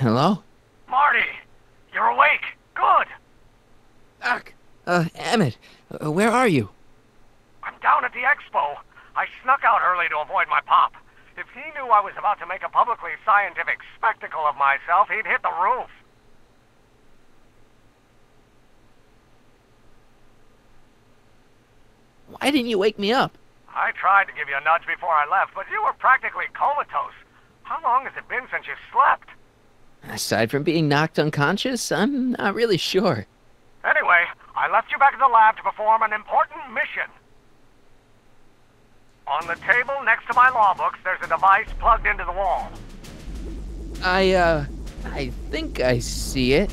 Hello? Marty, you're awake. Good. Doc. Emmett, where are you? I'm down at the expo. I snuck out early to avoid my pop. If he knew I was about to make a publicly scientific spectacle of myself, he'd hit the roof. Why didn't you wake me up? I tried to give you a nudge before I left, but you were practically comatose. How long has it been since you slept? Aside from being knocked unconscious, I'm not really sure. Anyway, I left you back at the lab to perform an important mission. On the table next to my law books, there's a device plugged into the wall. I think I see it.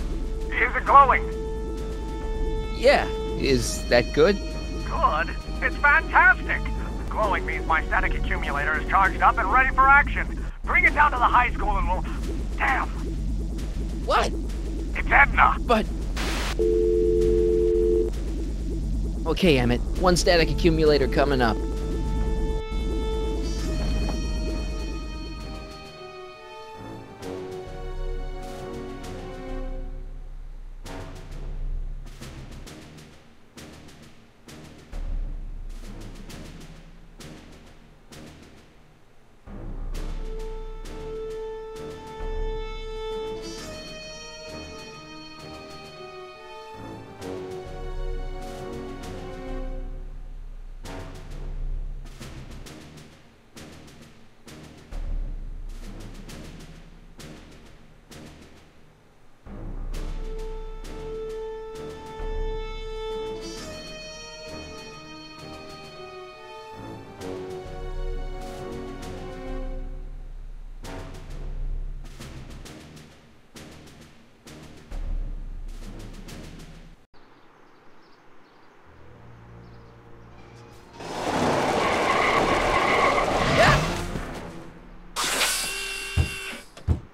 Is it glowing? Yeah, is that good? Good. It's fantastic. Glowing means my static accumulator is charged up and ready for action. Bring it down to the high school and we'll... Damn! What? It's Edna! But... Okay, Emmett. One static accumulator coming up.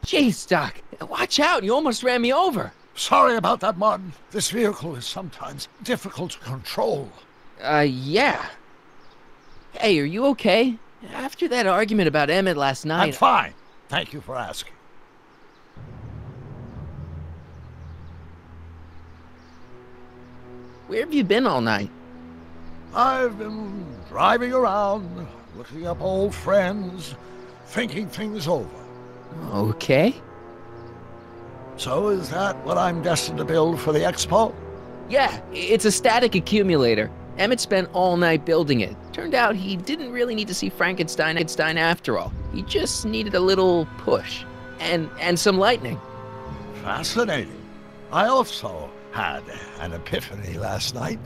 Jeez, Doc. Watch out. You almost ran me over. Sorry about that, Martin. This vehicle is sometimes difficult to control. Yeah. Hey, are you okay? After that argument about Emmett last night... I'm fine. Thank you for asking. Where have you been all night? I've been driving around, looking up old friends, thinking things over. Okay. So is that what I'm destined to build for the expo? Yeah, it's a static accumulator. Emmett spent all night building it. Turned out he didn't really need to see Frankenstein after all. He just needed a little push. And some lightning. Fascinating. I also had an epiphany last night.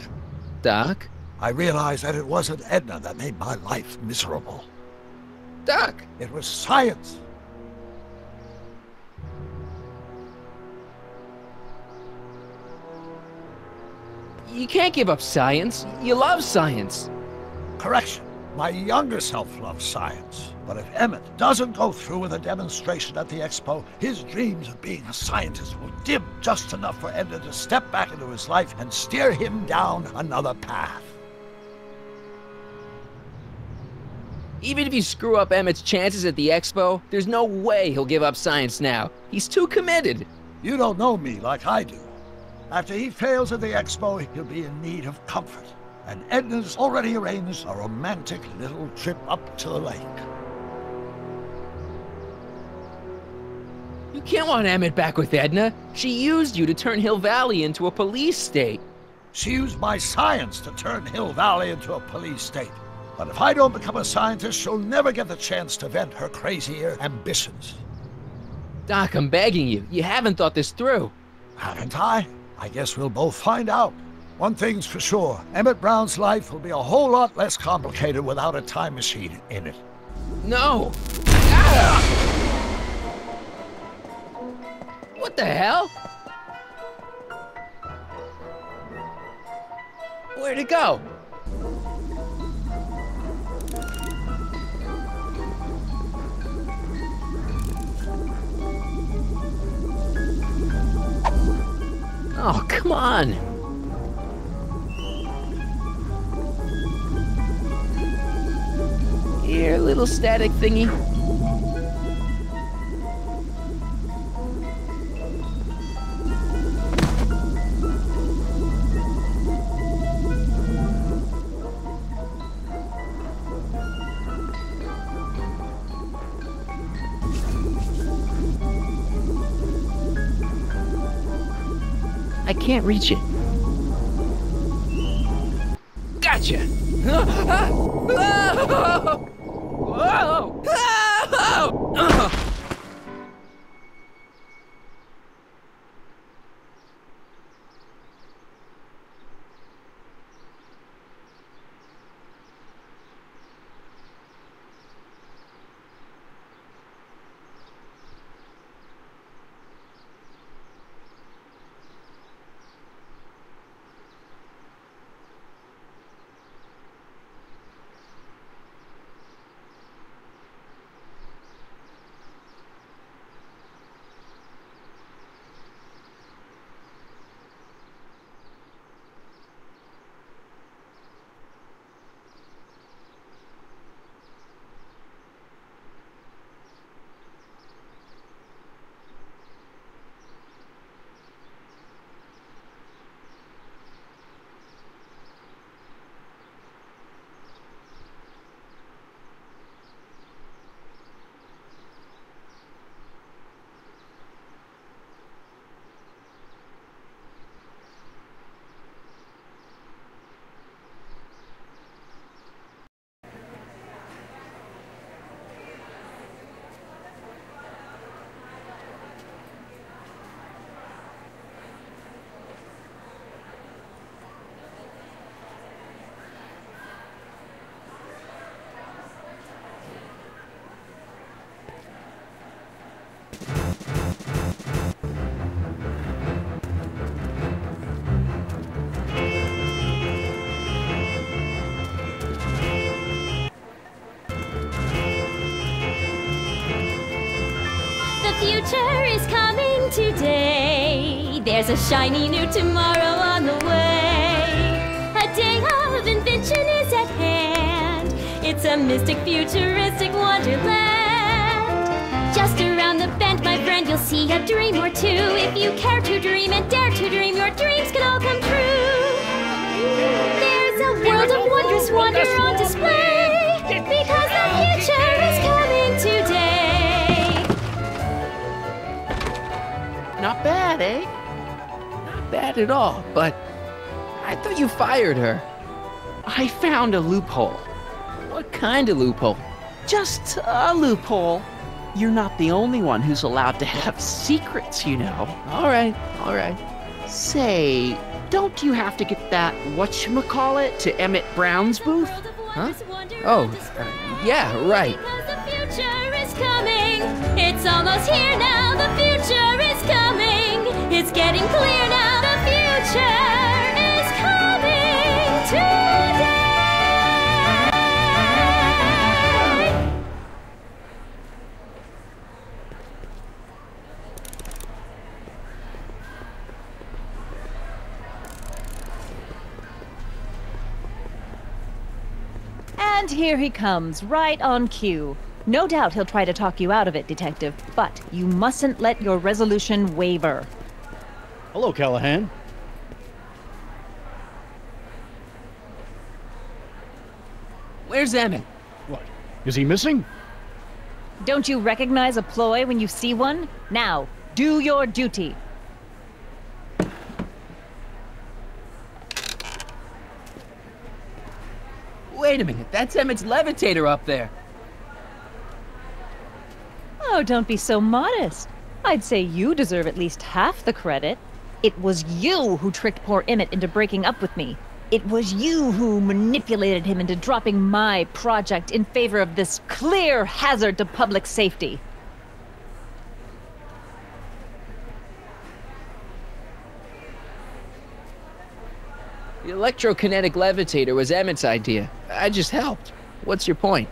Doc? I realized that it wasn't Edna that made my life miserable. Doc! It was science. You can't give up science. You love science. Correction. My younger self loves science. But if Emmett doesn't go through with a demonstration at the expo, his dreams of being a scientist will dim just enough for Edna to step back into his life and steer him down another path. Even if you screw up Emmett's chances at the expo, there's no way he'll give up science now. He's too committed. You don't know me like I do. After he fails at the expo, he'll be in need of comfort. And Edna's already arranged a romantic little trip up to the lake. You can't want Emmett back with Edna. She used you to turn Hill Valley into a police state. She used my science to turn Hill Valley into a police state. But if I don't become a scientist, she'll never get the chance to vent her crazier ambitions. Doc, I'm begging you. You haven't thought this through. Haven't I? I guess we'll both find out. One thing's for sure, Emmett Brown's life will be a whole lot less complicated without a time machine in it. No! Ah! What the hell? Where'd it go? Oh, come on! little static thingy? I can't reach it. Gotcha! Future is coming today. There's a shiny new tomorrow on the way. A day of invention is at hand. It's a mystic, futuristic wonderland. Just around the bend, my friend, you'll see a dream or two. If you care to dream and dare to dream, your dreams can all come true. There's a world of wondrous wonder on display, because the future is coming today. Not bad, eh? Not bad at all, but I thought you fired her. I found a loophole. What kind of loophole? Just a loophole. You're not the only one who's allowed to have secrets, you know. All right. Say, don't you have to get that whatchamacallit to Emmett Brown's booth? Huh? Oh, yeah, right. Because the future is coming. It's almost here now. The future is coming. It's getting clear now. The future is coming today. And here he comes, right on cue. No doubt he'll try to talk you out of it, Detective, but you mustn't let your resolution waver. Hello, Callahan. Where's Emmett? What? Is he missing? Don't you recognize a ploy when you see one? Now, do your duty. Wait a minute, that's Emmett's levitator up there. Oh, don't be so modest. I'd say you deserve at least half the credit. It was you who tricked poor Emmett into breaking up with me. It was you who manipulated him into dropping my project in favor of this clear hazard to public safety. The electrokinetic levitator was Emmett's idea. I just helped. What's your point?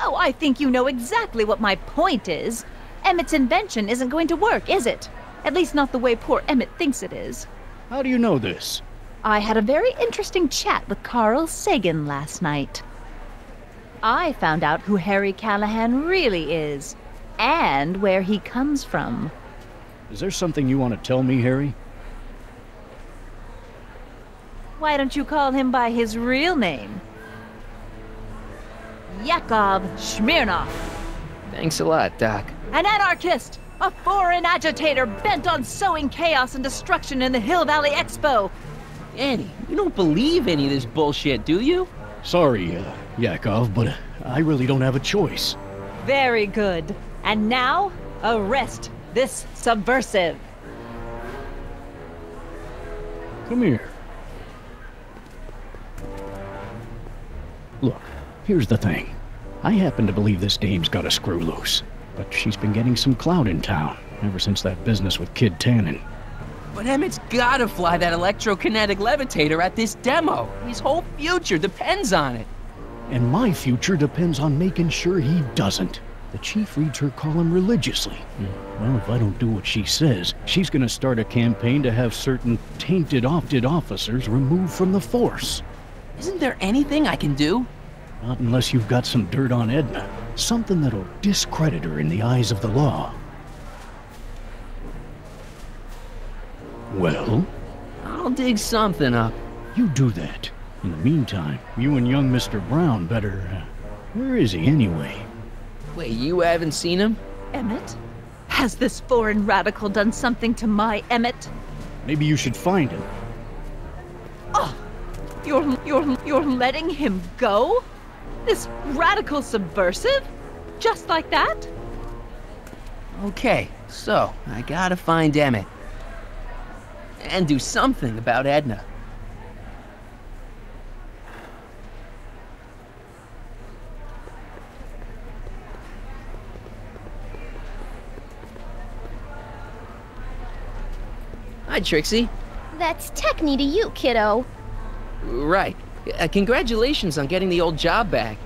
Oh, I think you know exactly what my point is. Emmett's invention isn't going to work, is it? At least not the way poor Emmett thinks it is. How do you know this? I had a very interesting chat with Carl Sagan last night. I found out who Harry Callahan really is, and where he comes from. Is there something you want to tell me, Harry? Why don't you call him by his real name? Yakov Smirnov. Thanks a lot, Doc. An anarchist! A foreign agitator bent on sowing chaos and destruction in the Hill Valley Expo! Annie, you don't believe any of this bullshit, do you? Sorry, Yakov, but I really don't have a choice. Very good. And now, arrest this subversive. Come here. Look, here's the thing. I happen to believe this dame's got a screw loose, but she's been getting some clout in town ever since that business with Kid Tannen. But Emmett's gotta fly that electrokinetic levitator at this demo. His whole future depends on it. And my future depends on making sure he doesn't. The chief reads her column religiously. Well, if I don't do what she says, she's gonna start a campaign to have certain tainted officers removed from the force. Isn't there anything I can do? Not unless you've got some dirt on Edna. Something that'll discredit her in the eyes of the law. Well? I'll dig something up. You do that. In the meantime, you and young Mr. Brown better... where is he anyway? Wait, you haven't seen him? Emmett? Has this foreign radical done something to my Emmett? Maybe you should find him. Oh! You're letting him go? This radical subversive? Just like that? Okay, so I gotta find Emmett. And do something about Edna. Hi, Trixie. That's techni to you, kiddo. Right. Congratulations on getting the old job back.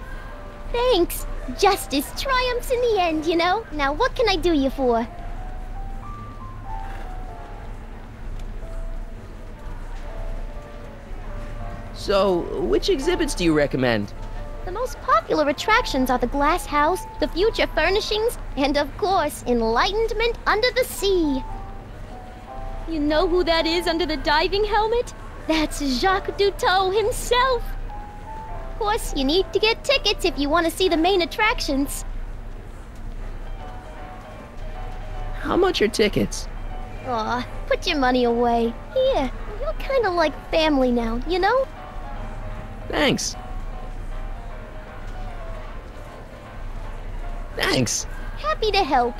Thanks. Justice triumphs in the end, you know? Now what can I do you for? So, which exhibits do you recommend? The most popular attractions are the Glass House, the Future Furnishings, and of course, Enlightenment Under the Sea. You know who that is under the diving helmet? That's Jacques Cousteau himself. Of course, you need to get tickets if you want to see the main attractions. How much are tickets? Aw, put your money away. Here, you're kind of like family now, you know? Thanks. Thanks. Happy to help.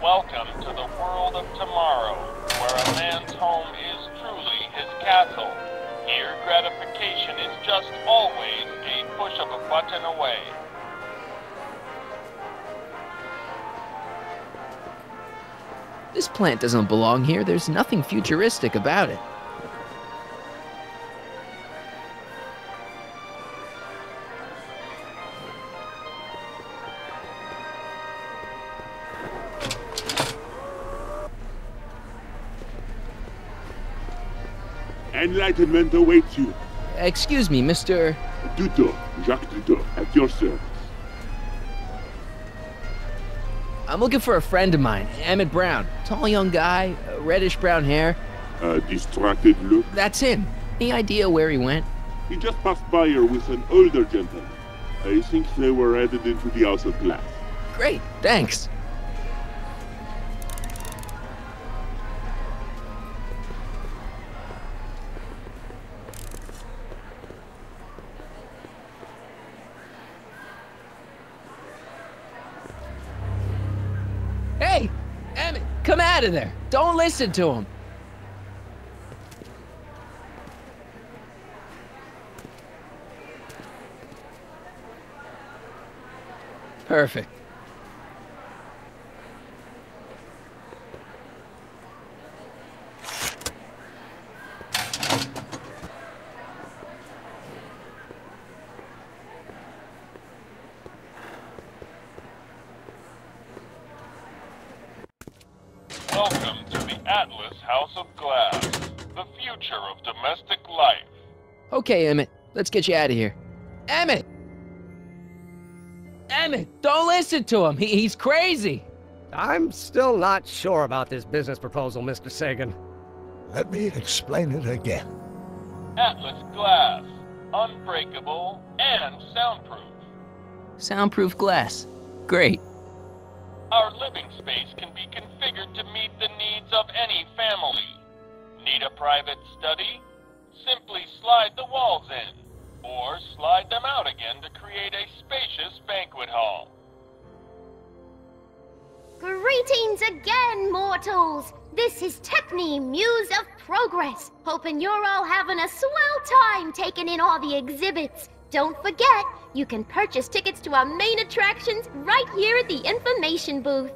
Welcome to the world of tomorrow, where a man's home is truly his castle. Here, gratification is just always a push of a button away. This plant doesn't belong here. There's nothing futuristic about it. Enlightenment awaits you. Excuse me, Mr. Duto, Jacques Duto, at your service. I'm looking for a friend of mine, Emmett Brown. Tall young guy, reddish brown hair. A distracted look. That's him. Any idea where he went? He just passed by here with an older gentleman. I think they were headed into the House of Glass. Great, thanks. Hey, Emmett, come out of there. Don't listen to him. Perfect. of glass. The future of domestic life. Okay, Emmett, let's get you out of here. Emmett! Emmett, don't listen to him. He's crazy. I'm still not sure about this business proposal, Mr. Sagan. Let me explain it again. Atlas glass. Unbreakable and soundproof. Soundproof glass. Great. Our living space can be configured to meet the needs of any family. Need a private study? Simply slide the walls in, or slide them out again to create a spacious banquet hall. Greetings again, mortals! This is Techne, Muse of Progress. Hoping you're all having a swell time taking in all the exhibits. Don't forget, you can purchase tickets to our main attractions right here at the information booth.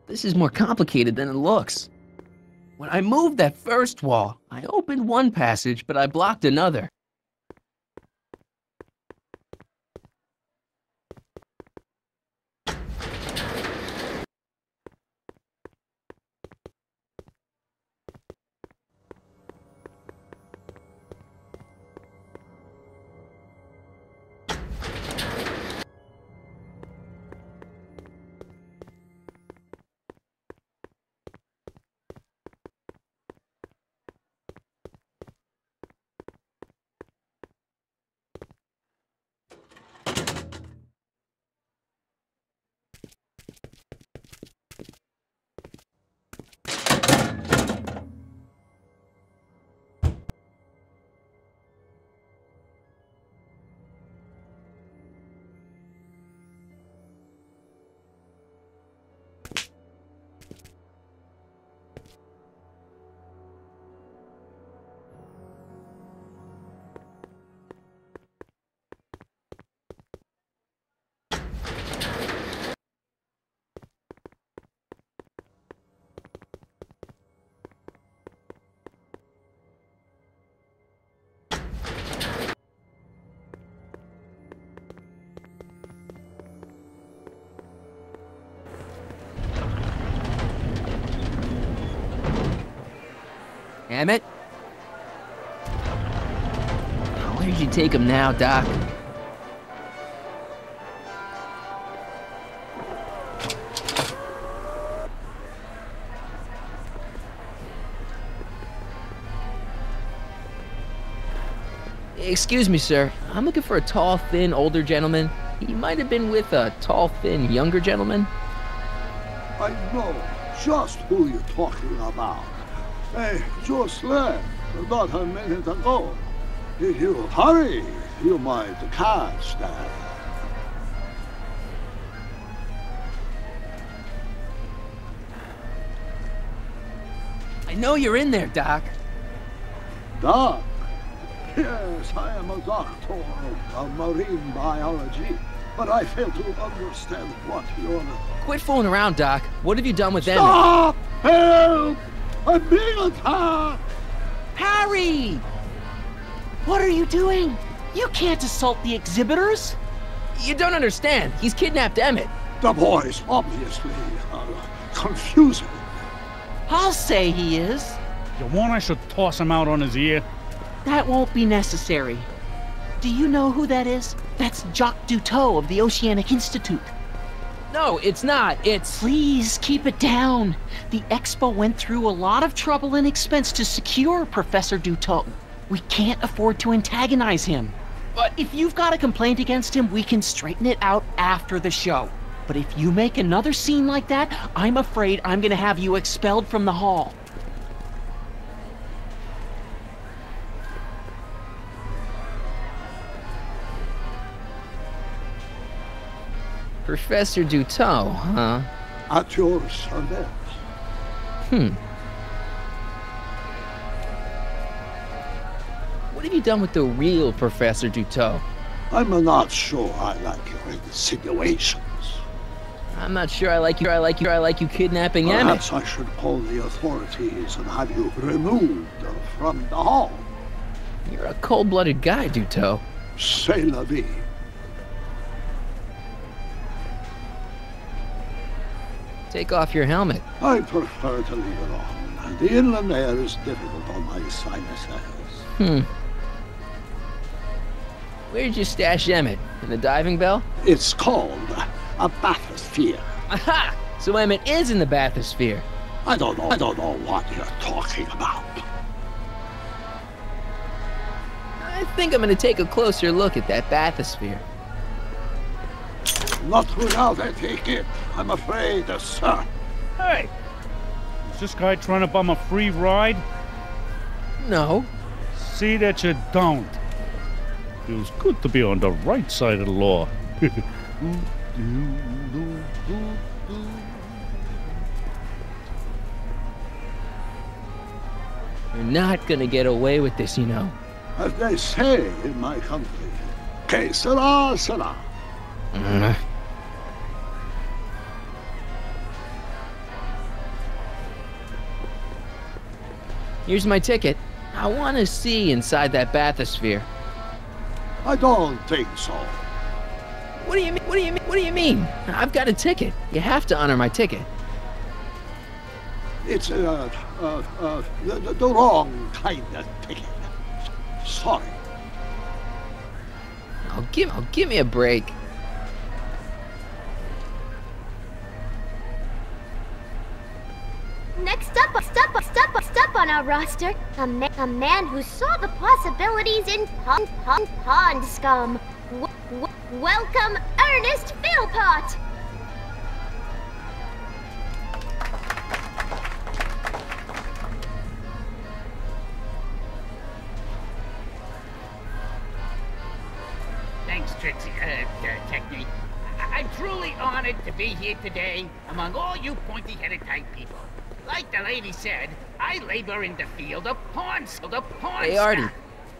This is more complicated than it looks. When I moved that first wall, I opened one passage, but I blocked another. Emmett? Where'd you take him now, Doc? Excuse me, sir. I'm looking for a tall, thin, older gentleman. He might have been with a tall, thin, younger gentleman. I know just who you're talking about. Hey, just left about a minute ago. If you hurry, you might catch that. I know you're in there, Doc. Doc? Yes, I am a doctor of marine biology, but I fail to understand what you're... Quit fooling around, Doc. What have you done with them? Stop! Help! I'm being attacked! Harry! What are you doing? You can't assault the exhibitors! You don't understand. He's kidnapped Emmett. The boy's obviously confusing. I'll say he is. You want I should toss him out on his ear? That won't be necessary. Do you know who that is? That's Jacques Duteau of the Oceanic Institute. No, it's not. It's... Please keep it down. The Expo went through a lot of trouble and expense to secure Professor Duteau. We can't afford to antagonize him. But if you've got a complaint against him, we can straighten it out after the show. But if you make another scene like that, I'm afraid I'm gonna have you expelled from the hall. Professor Duteau, huh? At your service. What have you done with the real Professor Duteau? I'm not sure I like your insinuations. I'm not sure I like you kidnapping Emmett. Perhaps I should call the authorities and have you removed from the hall. You're a cold-blooded guy, Duteau. C'est la vie. Take off your helmet. I prefer to leave it on. The inland air is difficult on my sinuses. Where did you stash Emmett? In the diving bell? It's called a bathysphere. Aha! So Emmett is in the bathysphere. I don't know what you're talking about. I think I'm gonna take a closer look at that bathysphere. Not without a ticket, I'm afraid, sir. Hey! Is this guy trying to bum a free ride? No. See that you don't. Feels good to be on the right side of the law. You're not gonna get away with this, you know. As they say in my country, que sera, sera. Here's my ticket. I want to see inside that bathysphere. I don't think so. What do you mean? What do you mean? I've got a ticket. You have to honor my ticket. It's the wrong kind of ticket. Sorry. Give me a break. Next up on our roster, a man who saw the possibilities in pond scum. Welcome, Ernest Philpott! Thanks, Trixie, Technique. I'm truly honored to be here today among all you pointy-headed type people. Like the lady said, I labor in the field of pawn Hey, Artie.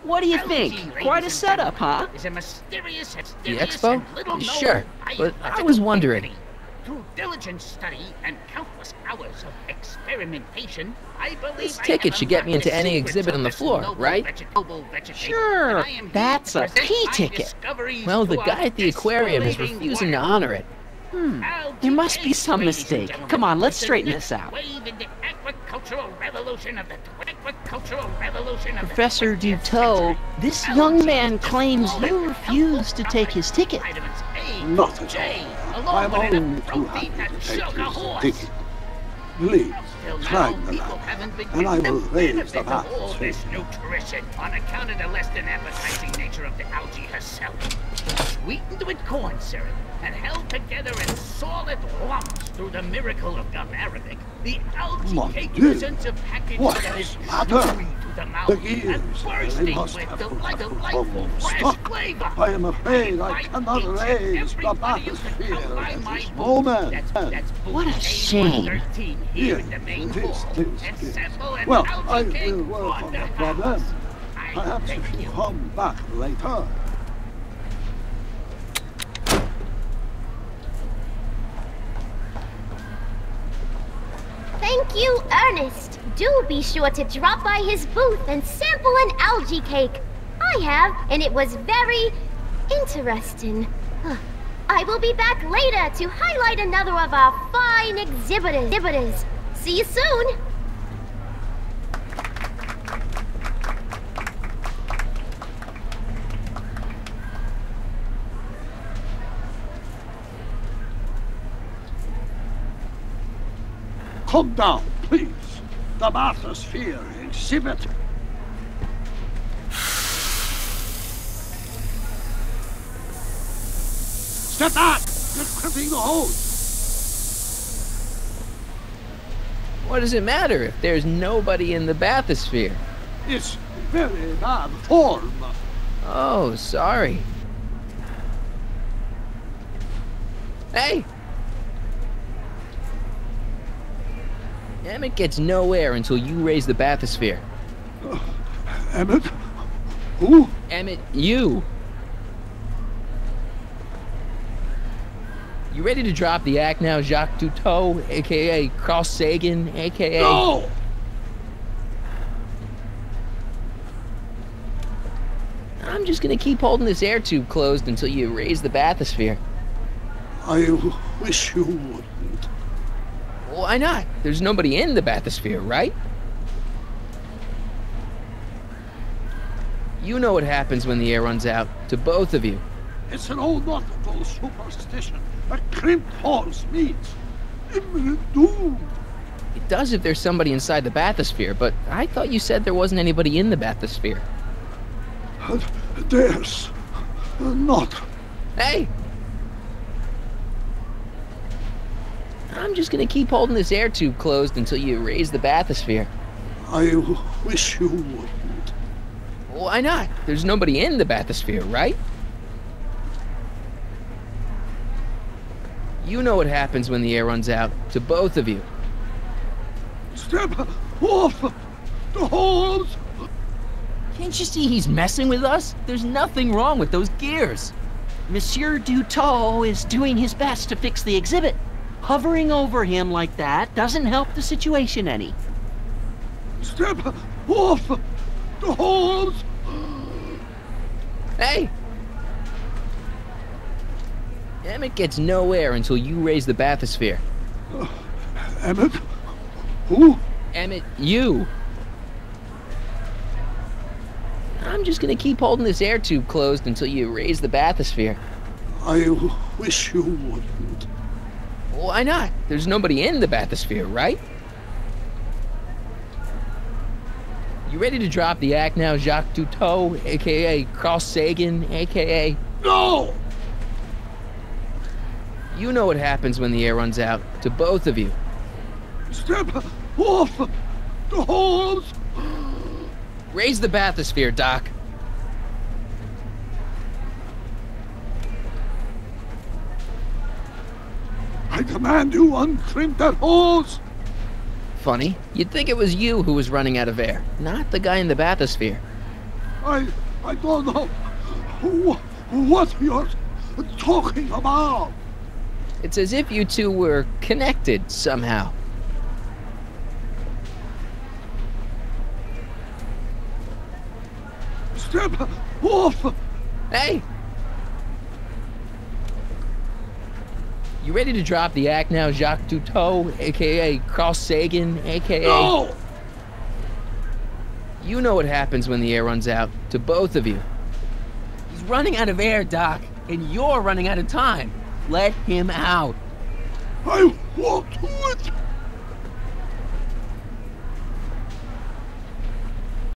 What do you think? Quite a setup, huh? Is a mysterious The Expo? and little Sure, known but I biological was wondering. entity. Through diligent study and countless hours of experimentation, I believe This ticket should get me into any exhibit on the floor, right? Sure, that's a P ticket. Well, the guy at the aquarium is refusing to honor it. There must be some mistake. Come on, let's straighten this out. Professor Duteau, this young man claims you refused to take his ticket. Not at all. I'm only too happy to take his ticket. Please, climb the ladder, and I will raise the bat. This nutrition on account of the less than appetizing nature of the algae herself. Sweetened with corn syrup and held together in solid lumps through the miracle of gum arabic, the algae cake presents a package that is sweet to the mouth and bursting with delightful fresh flavor. I am afraid I cannot raise the bathysphere at this moment. What a shame. Yes, it is. Well, I will work on the problem. Perhaps if you come back later. Thank you, Ernest. do be sure to drop by his booth and sample an algae cake. I have, and it was very interesting. I will be back later to highlight another of our fine exhibitors. See you soon! Come down, please. The bathysphere exhibit. Step back! You're crimping the hose! What does it matter if there's nobody in the bathysphere? It's very bad form. Oh, sorry. Hey! Emmett gets nowhere until you raise the bathysphere. Emmett? Who? Emmett, you! You ready to drop the act now, Jacques Cousteau, aka Carl Sagan, aka... No! I'm just gonna keep holding this air tube closed until you raise the bathysphere. I wish you wouldn't. Why not? There's nobody in the bathysphere, right? You know what happens when the air runs out, to both of you. It's an old nautical superstition. A crimped hose means imminent doom. It does if there's somebody inside the bathysphere, but I thought you said there wasn't anybody in the bathysphere. There's not. Hey! I'm just gonna keep holding this air tube closed until you raise the bathysphere. I wish you wouldn't. Why not? There's nobody in the bathysphere, right? You know what happens when the air runs out, to both of you. Step off the hose! Can't you see he's messing with us? There's nothing wrong with those gears. Monsieur Dutot is doing his best to fix the exhibit. Hovering over him like that doesn't help the situation any. Step off the hose! Hey! Emmett gets nowhere until you raise the bathysphere. Emmett? Who? Emmett, you! I'm just gonna keep holding this air tube closed until you raise the bathysphere. I wish you wouldn't. Why not? There's nobody in the bathysphere, right? You ready to drop the act now, Jacques Cousteau, aka Carl Sagan, aka... No! You know what happens when the air runs out, to both of you. Step off the hose! Raise the bathysphere, Doc. I command you uncrimp that hose! Funny, you'd think it was you who was running out of air, not the guy in the bathysphere. I don't know what you're talking about. It's as if you two were connected somehow. Step off! Hey! You ready to drop the act now, Jacques Cousteau, aka Carl Sagan, aka... No! You know what happens when the air runs out, to both of you. He's running out of air, Doc, and you're running out of time. Let him out. I won't do it!